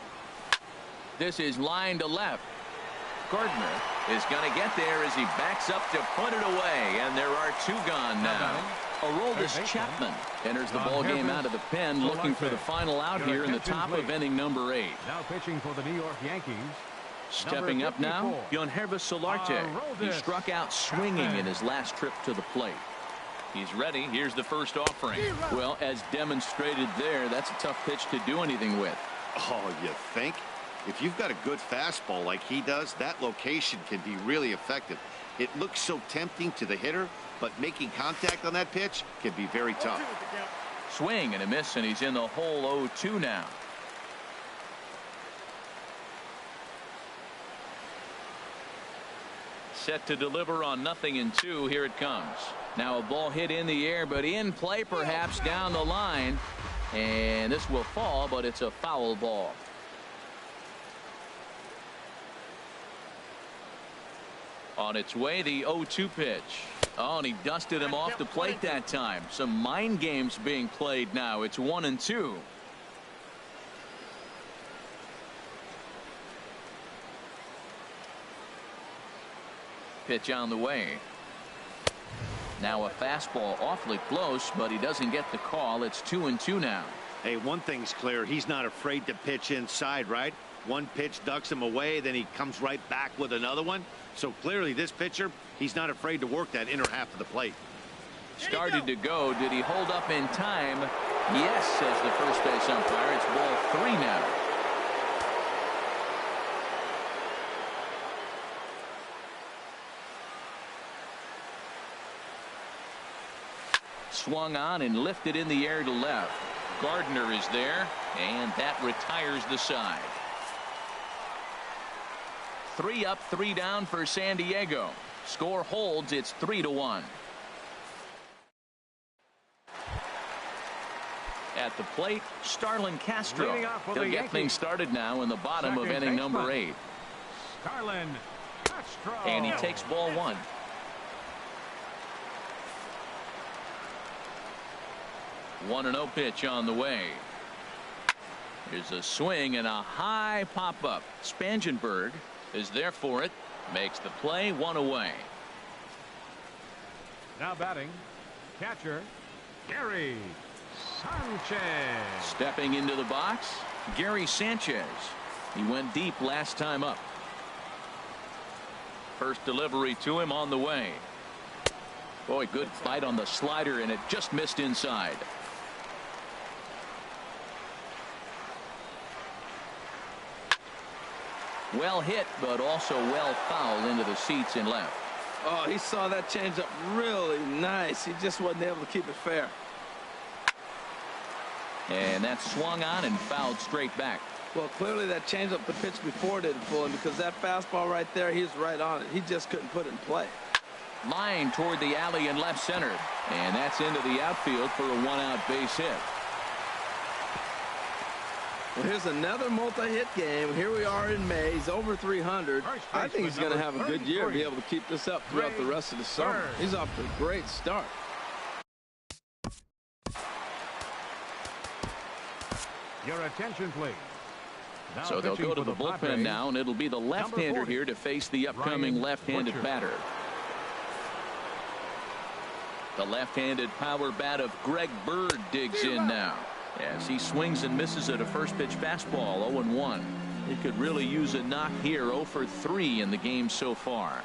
Speaker 1: This is line to left. Gardner is going to get there as he backs up to put it away, and there are 2 gone now. Aroldis Chapman enters the ball game out of the pen, looking for the final out here in the top of inning number 8.
Speaker 4: Now pitching for the New York Yankees.
Speaker 1: Stepping up now, Yonhervis Solarte. He struck out swinging in his last trip to the plate. He's ready. Here's the first offering. Well, as demonstrated there, that's a tough pitch to do anything with.
Speaker 3: Oh, you think? If you've got a good fastball like he does, that location can be really effective. It looks so tempting to the hitter, but making contact on that pitch can be very tough.
Speaker 1: Swing and a miss, and he's in the hole. 0-2 now. Set to deliver on 0-2. Here it comes. Now a ball hit in the air, but in play perhaps down the line. And this will fall, but it's a foul ball. On its way, the 0-2 pitch. Oh, and he dusted him off the plate that time. Some mind games being played now. It's 1-2. Pitch on the way. Now a fastball awfully close, but he doesn't get the call. It's 2-2 now.
Speaker 3: Hey, one thing's clear. He's not afraid to pitch inside, right? One pitch ducks him away, then he comes right back with another one. So clearly this pitcher, he's not afraid to work that inner half of the plate.
Speaker 1: Started to go. Did he hold up in time? Yes, says the first base umpire. It's ball 3 now. Swung on and lifted in the air to left. Gardner is there, and that retires the side. 3 up, 3 down for San Diego. Score holds. It's 3-1. At the plate, Starlin Castro. He'll get things started now in the bottom of inning number 8.
Speaker 4: Starlin Castro.
Speaker 1: And he takes ball 1. One 1-0 pitch on the way. Here's a swing and a high pop up. Spangenberg is there for it. Makes the play, 1 away.
Speaker 4: Now batting, catcher Gary Sanchez.
Speaker 1: Stepping into the box, Gary Sanchez. He went deep last time up. First delivery to him on the way. Boy, good bite on the slider, and it just missed inside. Well hit, but also well fouled into the seats in left.
Speaker 2: Oh, he saw that changeup really nice. He just wasn't able to keep it fair.
Speaker 1: And that swung on and fouled straight back.
Speaker 2: Well, clearly that changeup the pitch before didn't fool him, because that fastball right there, he was right on it. He just couldn't put it in play.
Speaker 1: Line toward the alley in left center. And that's into the outfield for a 1-out base hit.
Speaker 2: Well, here's another multi-hit game. Here we are in May. He's over 300. I think he's going to have a good year and be able to keep this up throughout the rest of the summer. He's off to a great start.
Speaker 4: Your attention, please. Now
Speaker 1: so they'll go to the bullpen now, and it'll be the left-hander here to face the upcoming left-handed batter. The left-handed power bat of Greg Bird digs in now, as he swings and misses at a first pitch fastball. 0-1. He could really use a knock here. 0 for 3 in the game so far.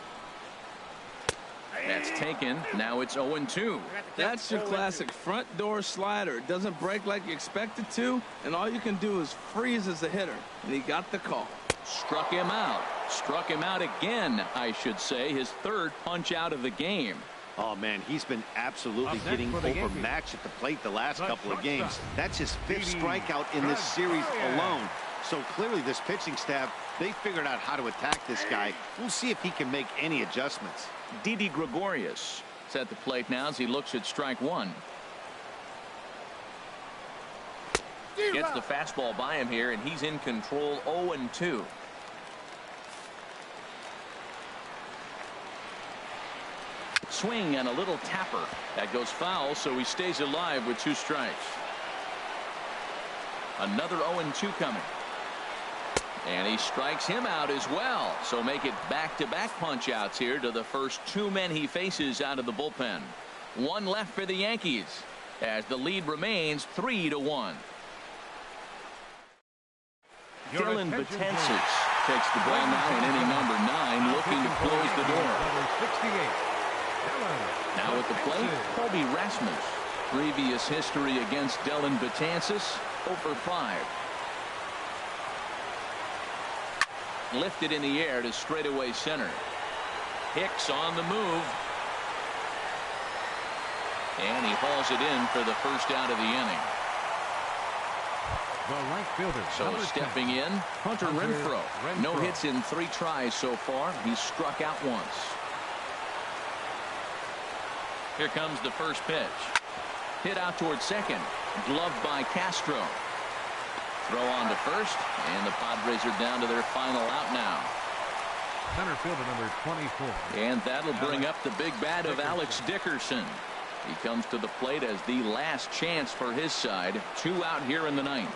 Speaker 1: That's taken. Now it's 0-2.
Speaker 2: That's your classic front door slider. It doesn't break like you expect it to, and all you can do is freeze as a hitter. And he got the call.
Speaker 1: Struck him out. Struck him out again, I should say. His third punch out of the game.
Speaker 3: Oh, man, he's been absolutely getting overmatched at the plate the last couple of games. That's his 5th strikeout in this series alone. So clearly this pitching staff, they figured out how to attack this guy. We'll see if he can make any adjustments.
Speaker 1: Didi Gregorius is at the plate now as he looks at strike 1. Gets the fastball by him here, and he's in control. 0-2. Swing and a little tapper. That goes foul, so he stays alive with 2 strikes. Another 0-2 coming. And he strikes him out as well. So make it back-to-back punch-outs here to the first 2 men he faces out of the bullpen. 1 left for the Yankees as the lead remains 3-1. Dylan Betances takes the ball now in inning number 9, looking to close the door. Now at the plate, Colby Rasmus. Previous history against Dylan Betances, 0 for 5. Lifted in the air to straightaway center. Hicks on the move. And he hauls it in for the first out of the inning.
Speaker 4: The right fielder.
Speaker 1: So stepping in, Hunter Renfroe. No hits in 3 tries so far. He's struck out once. Here comes the first pitch. Hit out towards second. Gloved by Castro. Throw on to first, and the Padres are down to their final out now.
Speaker 4: Center fielder number 24.
Speaker 1: And that'll bring up the big bat of Alex Dickerson. He comes to the plate as the last chance for his side. 2 out here in the 9th.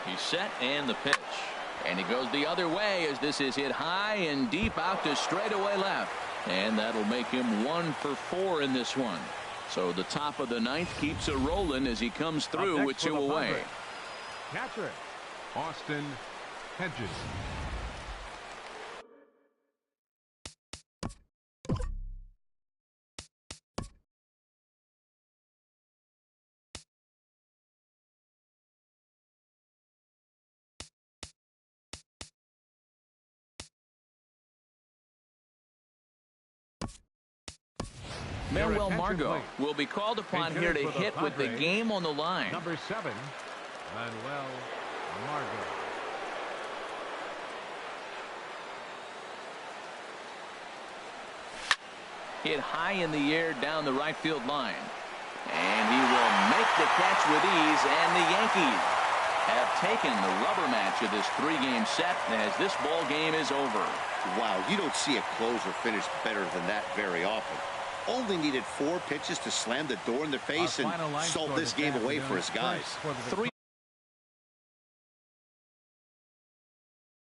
Speaker 1: He's set, and the pitch. And he goes the other way as this is hit high and deep out to straightaway left. And that'll make him 1 for 4 in this one. So the top of the 9th keeps a rolling as he comes through with 2 away.
Speaker 4: Catcher Austin Hedges.
Speaker 1: Manuel Margot will be called upon here to hit with the game on the line.
Speaker 4: Number 7, Manuel Margot.
Speaker 1: hit high in the air down the right field line. And he will make the catch with ease, and the Yankees have taken the rubber match of this 3-game set as this ball game is over.
Speaker 3: Wow, you don't see a closer finish better than that very often. Only needed 4 pitches to slam the door in their face and salt this game away for his guys.